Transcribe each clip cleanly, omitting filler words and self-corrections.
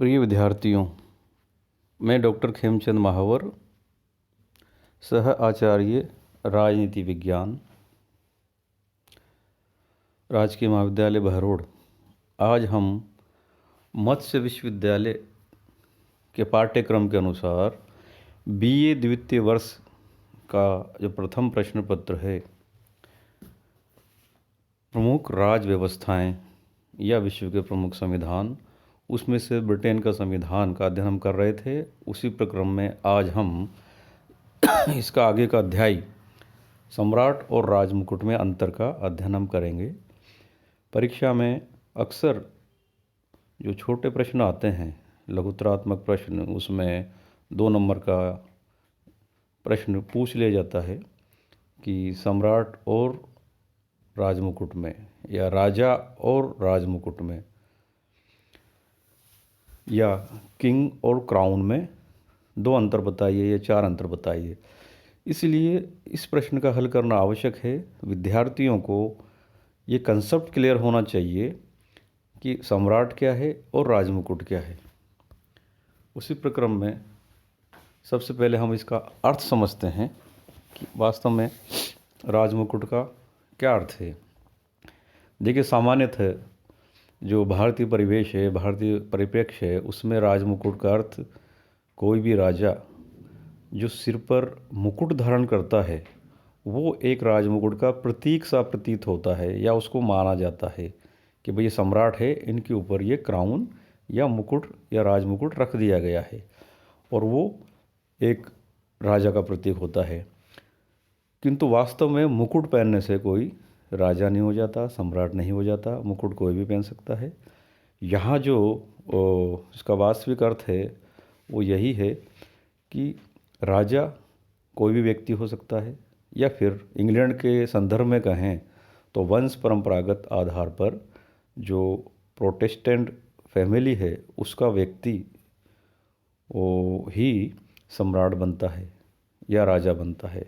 प्रिय विद्यार्थियों, मैं डॉक्टर खेमचंद महावर, सह आचार्य राजनीति विज्ञान, राजकीय महाविद्यालय बहरोड। आज हम मत्स्य विश्वविद्यालय के पाठ्यक्रम के अनुसार बीए द्वितीय वर्ष का जो प्रथम प्रश्न पत्र है, प्रमुख राज्य व्यवस्थाएं या विश्व के प्रमुख संविधान, उसमें से ब्रिटेन का संविधान का अध्ययन हम कर रहे थे। उसी प्रक्रम में आज हम इसका आगे का अध्याय सम्राट और राजमुकुट में अंतर का अध्ययन हम करेंगे। परीक्षा में अक्सर जो छोटे प्रश्न आते हैं, लघुत्तरात्मक प्रश्न, उसमें 2 नंबर का प्रश्न पूछ लिया जाता है कि सम्राट और राजमुकुट में या राजा और राजमुकुट में या किंग और क्राउन में 2 अंतर बताइए या 4 अंतर बताइए। इसलिए इस प्रश्न का हल करना आवश्यक है। विद्यार्थियों को ये कंसेप्ट क्लियर होना चाहिए कि सम्राट क्या है और राजमुकुट क्या है। उसी प्रक्रम में सबसे पहले हम इसका अर्थ समझते हैं कि वास्तव में राजमुकुट का क्या अर्थ है। देखिए, सामान्यतः जो भारतीय परिवेश है, भारतीय परिप्रेक्ष्य है, उसमें राजमुकुट का अर्थ कोई भी राजा जो सिर पर मुकुट धारण करता है वो एक राजमुकुट का प्रतीक सा प्रतीत होता है, या उसको माना जाता है कि भाई ये सम्राट है, इनके ऊपर ये क्राउन या मुकुट या राजमुकुट रख दिया गया है और वो एक राजा का प्रतीक होता है। किंतु वास्तव में मुकुट पहनने से कोई राजा नहीं हो जाता, सम्राट नहीं हो जाता। मुकुट कोई भी पहन सकता है। यहाँ जो इसका वास्तविक अर्थ है वो यही है कि राजा कोई भी व्यक्ति हो सकता है, या फिर इंग्लैंड के संदर्भ में कहें तो वंश परंपरागत आधार पर जो प्रोटेस्टेंट फैमिली है उसका व्यक्ति वो ही सम्राट बनता है या राजा बनता है।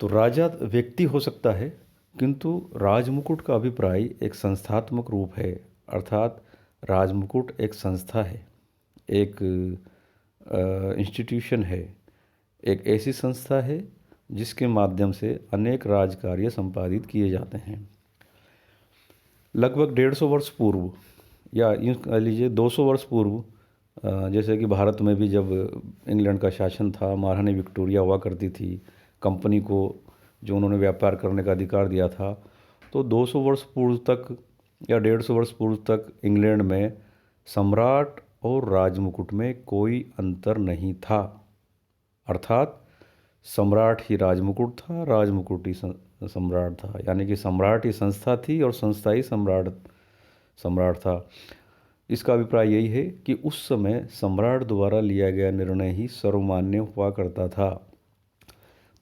तो राजा व्यक्ति हो सकता है, किंतु राजमुकुट का अभिप्राय एक संस्थात्मक रूप है, अर्थात राजमुकुट एक संस्था है, एक इंस्टीट्यूशन है, एक ऐसी संस्था है जिसके माध्यम से अनेक राजकार्य संपादित किए जाते हैं। लगभग 150 वर्ष पूर्व, या यूँ कह लीजिए 200 वर्ष पूर्व, जैसे कि भारत में भी जब इंग्लैंड का शासन था, महारानी विक्टोरिया हुआ करती थी, कंपनी को जो उन्होंने व्यापार करने का अधिकार दिया था, तो 200 वर्ष पूर्व तक या 150 वर्ष पूर्व तक इंग्लैंड में सम्राट और राजमुकुट में कोई अंतर नहीं था। अर्थात सम्राट ही राजमुकुट था, राजमुकुट ही सम्राट था, यानी कि सम्राट ही संस्था थी और संस्था ही सम्राट था। इसका अभिप्राय यही है कि उस समय सम्राट द्वारा लिया गया निर्णय ही सर्वमान्य हुआ करता था।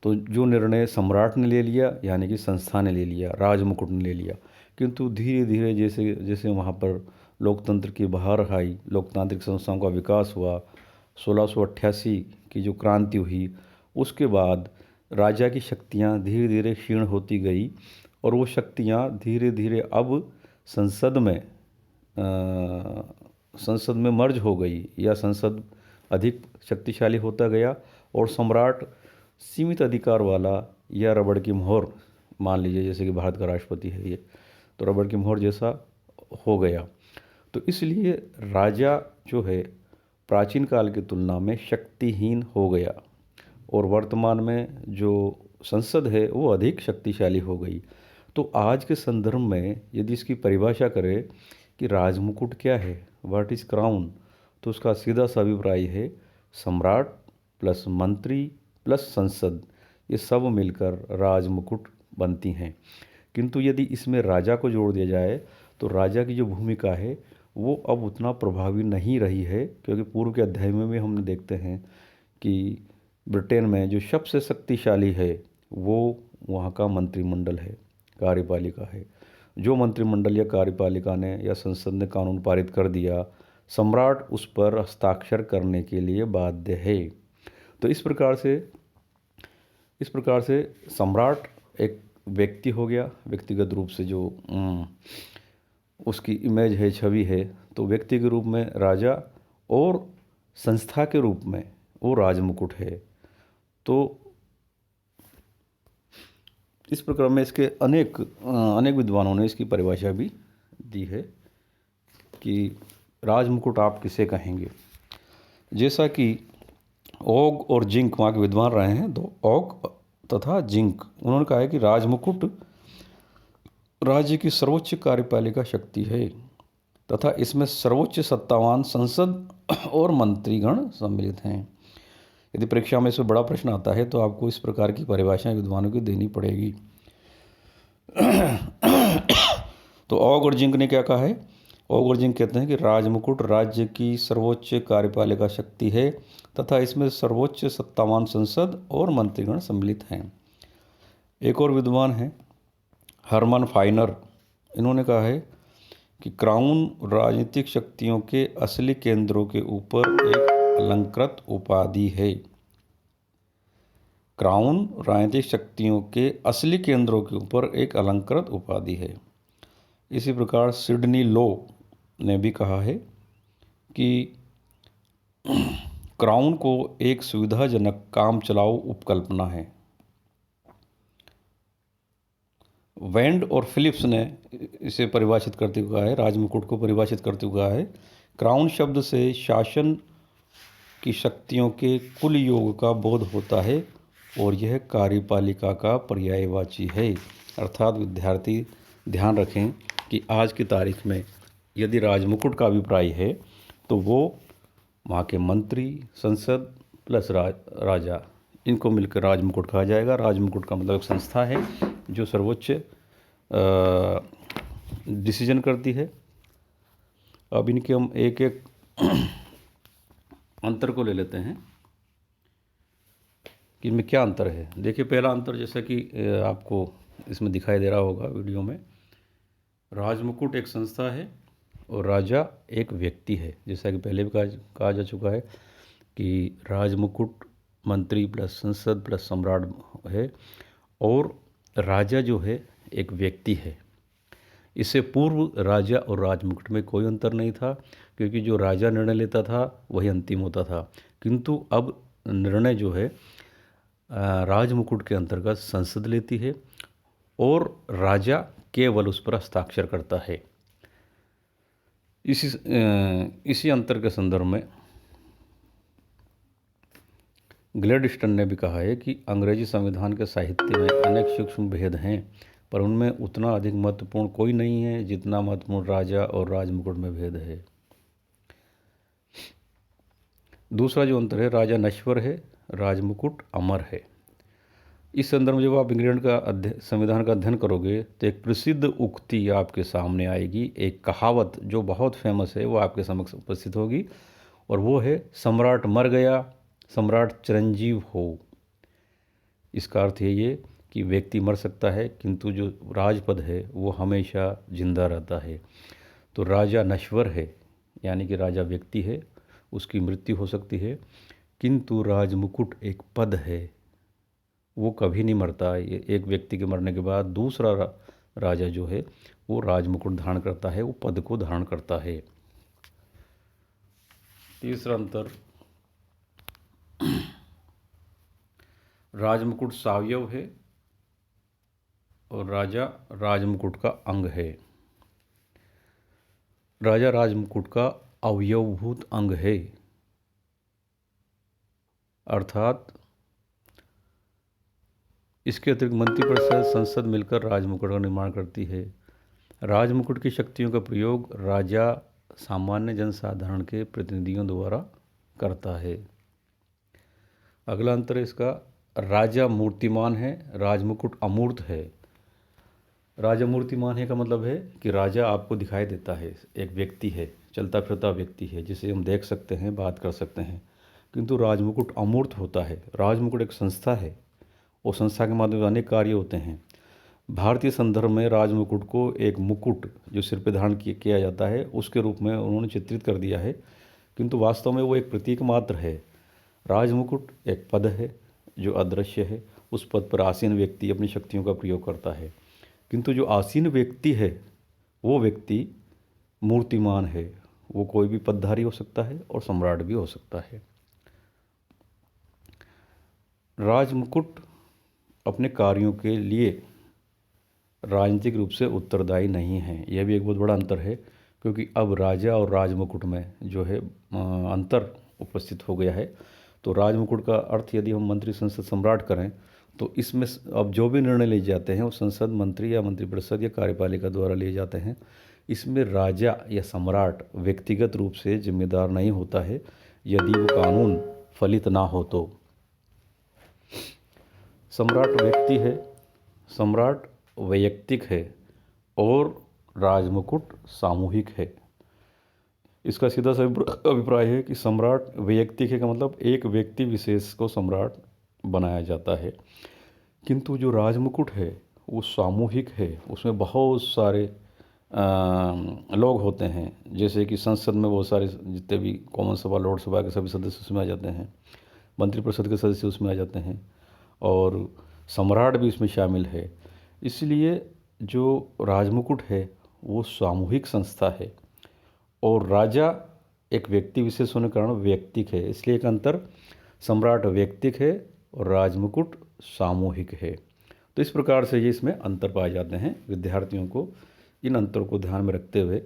तो जो निर्णय सम्राट ने ले लिया, यानी कि संस्था ने ले लिया, राजमुकुट ने ले लिया, किंतु धीरे धीरे जैसे जैसे वहाँ पर लोकतंत्र की बहार आई, लोकतांत्रिक संस्थाओं का विकास हुआ, 1688 की जो क्रांति हुई, उसके बाद राजा की शक्तियाँ धीरे धीरे क्षीण होती गई और वो शक्तियाँ धीरे धीरे अब संसद में मर्ज हो गई, या संसद अधिक शक्तिशाली होता गया और सम्राट सीमित अधिकार वाला या रबड़ की मोहर, मान लीजिए जैसे कि भारत का राष्ट्रपति है ये, तो रबड़ की मोहर जैसा हो गया। तो इसलिए राजा जो है प्राचीन काल की तुलना में शक्तिहीन हो गया और वर्तमान में जो संसद है वो अधिक शक्तिशाली हो गई। तो आज के संदर्भ में यदि इसकी परिभाषा करें कि राजमुकुट क्या है, व्हाट इज़ क्राउन, तो उसका सीधा सा अभिप्राय है सम्राट प्लस मंत्री प्लस संसद, ये सब मिलकर राजमुकुट बनती हैं। किंतु यदि इसमें राजा को जोड़ दिया जाए तो राजा की जो भूमिका है वो अब उतना प्रभावी नहीं रही है, क्योंकि पूर्व के अध्याय में भी हमने देखते हैं कि ब्रिटेन में जो सबसे शक्तिशाली है वो वहाँ का मंत्रिमंडल है, कार्यपालिका है। जो मंत्रिमंडल या कार्यपालिका ने या संसद ने कानून पारित कर दिया, सम्राट उस पर हस्ताक्षर करने के लिए बाध्य है। तो इस प्रकार से सम्राट एक व्यक्ति हो गया, व्यक्तिगत रूप से जो उसकी इमेज है, छवि है, तो व्यक्ति के रूप में राजा और संस्था के रूप में वो राजमुकुट है। तो इस प्रकार में इसके अनेक विद्वानों ने इसकी परिभाषा भी दी है कि राजमुकुट आप किसे कहेंगे। जैसा कि ओग और जिंक वहाँ के विद्वान रहे हैं, दो ओग तथा जिंक, उन्होंने कहा है कि राजमुकुट राज्य की सर्वोच्च कार्यपालिका शक्ति है तथा इसमें सर्वोच्च सत्तावान संसद और मंत्रीगण सम्मिलित हैं। यदि परीक्षा में इसमें बड़ा प्रश्न आता है तो आपको इस प्रकार की परिभाषाएं विद्वानों की देनी पड़ेगी। तो ओग और जिंक ने क्या कहा है? ओग और जिंक कहते हैं कि राजमुकुट राज्य की सर्वोच्च कार्यपालिका शक्ति है तथा इसमें सर्वोच्च सत्तावान संसद और मंत्रीगण सम्मिलित हैं। एक और विद्वान हैं हरमन फाइनर, इन्होंने कहा है कि क्राउन राजनीतिक शक्तियों के असली केंद्रों के ऊपर एक अलंकृत उपाधि है। क्राउन राजनीतिक शक्तियों के असली केंद्रों के ऊपर एक अलंकृत उपाधि है। इसी प्रकार सिडनी लो ने भी कहा है कि क्राउन को एक सुविधाजनक काम चलाऊ उपकल्पना है। वेंड और फिलिप्स ने इसे परिभाषित करते हुए कहा है, राजमुकुट को परिभाषित करते हुए कहा है, क्राउन शब्द से शासन की शक्तियों के कुल योग का बोध होता है और यह कार्यपालिका का पर्यायवाची है। अर्थात विद्यार्थी ध्यान रखें कि आज की तारीख में यदि राजमुकुट का अभिप्राय है तो वो वहाँ के मंत्री, संसद प्लस राजा, इनको मिलकर राजमुकुट कहा जाएगा। राजमुकुट का मतलब एक संस्था है जो सर्वोच्च डिसीजन करती है। अब इनके हम एक एक अंतर को ले लेते हैं कि इनमें क्या अंतर है। देखिए, पहला अंतर जैसा कि आपको इसमें दिखाई दे रहा होगा वीडियो में, राजमुकुट एक संस्था है और राजा एक व्यक्ति है। जैसा कि पहले भी कहा जा चुका है कि राजमुकुट मंत्री प्लस संसद प्लस सम्राट है और राजा जो है एक व्यक्ति है। इससे पूर्व राजा और राजमुकुट में कोई अंतर नहीं था, क्योंकि जो राजा निर्णय लेता था वही अंतिम होता था। किंतु अब निर्णय जो है राजमुकुट के अंतर्गत संसद लेती है और राजा केवल उस पर हस्ताक्षर करता है। इसी अंतर के संदर्भ में ग्लैडस्टोन ने भी कहा है कि अंग्रेजी संविधान के साहित्य में अनेक सूक्ष्म भेद हैं, पर उनमें उतना अधिक महत्वपूर्ण कोई नहीं है जितना महत्वपूर्ण राजा और राजमुकुट में भेद है। दूसरा जो अंतर है, राजा नश्वर है, राजमुकुट अमर है। इस संदर्भ में जब आप इंग्लैंड का संविधान का अध्ययन करोगे तो एक प्रसिद्ध उक्ति आपके सामने आएगी, एक कहावत जो बहुत फेमस है वो आपके समक्ष उपस्थित होगी, और वो है, सम्राट मर गया सम्राट चिरंजीव हो। इसका अर्थ ये कि व्यक्ति मर सकता है किंतु जो राजपद है वो हमेशा जिंदा रहता है। तो राजा नश्वर है, यानी कि राजा व्यक्ति है, उसकी मृत्यु हो सकती है, किंतु राजमुकुट एक पद है, वो कभी नहीं मरता। ये एक व्यक्ति के मरने के बाद दूसरा राजा जो है वो राजमुकुट धारण करता है, वो पद को धारण करता है। तीसरा अंतर, राजमुकुट सावयव है और राजा राजमुकुट का अंग है। राजा राजमुकुट का अवयवभूत अंग है, अर्थात इसके अतिरिक्त मंत्रिपरिषद, संसद मिलकर राजमुकुट का निर्माण करती है। राजमुकुट की शक्तियों का प्रयोग राजा सामान्य जनसाधारण के प्रतिनिधियों द्वारा करता है। अगला अंतर इसका, राजा मूर्तिमान है, राजमुकुट अमूर्त है। राजा मूर्तिमान है का मतलब है कि राजा आपको दिखाई देता है, एक व्यक्ति है, चलता फिरता व्यक्ति है जिसे हम देख सकते हैं, बात कर सकते हैं, किंतु राजमुकुट अमूर्त होता है। राजमुकुट एक संस्था है और संस्था के माध्यम से अनेक कार्य होते हैं। भारतीय संदर्भ में राजमुकुट को एक मुकुट जो सिर पर धारण किया जाता है उसके रूप में उन्होंने चित्रित कर दिया है, किंतु वास्तव में वो एक प्रतीक मात्र है। राजमुकुट एक पद है जो अदृश्य है, उस पद पर आसीन व्यक्ति अपनी शक्तियों का प्रयोग करता है, किंतु जो आसीन व्यक्ति है वो व्यक्ति मूर्तिमान है, वो कोई भी पदधारी हो सकता है और सम्राट भी हो सकता है। राजमुकुट अपने कार्यों के लिए राजनीतिक रूप से उत्तरदायी नहीं है। यह भी एक बहुत बड़ा अंतर है, क्योंकि अब राजा और राजमुकुट में जो है अंतर उपस्थित हो गया है। तो राजमुकुट का अर्थ यदि हम मंत्री संसद सम्राट करें तो इसमें अब जो भी निर्णय लिए जाते हैं वो संसद, मंत्री या मंत्रिपरिषद या कार्यपालिका द्वारा लिए जाते हैं। इसमें राजा या सम्राट व्यक्तिगत रूप से जिम्मेदार नहीं होता है यदि वो कानून फलित ना हो तो। सम्राट व्यक्ति है, सम्राट वैयक्तिक है और राजमुकुट सामूहिक है। इसका सीधा सा अभिप्राय है कि सम्राट वैयक्तिक है का मतलब एक व्यक्ति विशेष को सम्राट बनाया जाता है, किंतु जो राजमुकुट है वो सामूहिक है। उसमें बहुत सारे लोग होते हैं, जैसे कि संसद में बहुत सारे जितने भी कॉमन सभा, लोकसभा के सभी सदस्य उसमें आ जाते हैं, मंत्रिपरिषद के सदस्य उसमें आ जाते हैं और सम्राट भी इसमें शामिल है। इसलिए जो राजमुकुट है वो सामूहिक संस्था है और राजा एक व्यक्ति विशेष होने के कारण व्यक्तिक है। इसलिए एक अंतर, सम्राट व्यक्तिक है और राजमुकुट सामूहिक है। तो इस प्रकार से ये इसमें अंतर पाए जाते हैं। विद्यार्थियों को इन अंतरों को ध्यान में रखते हुए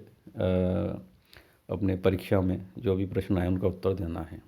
अपने परीक्षा में जो भी प्रश्न आए उनका उत्तर देना है।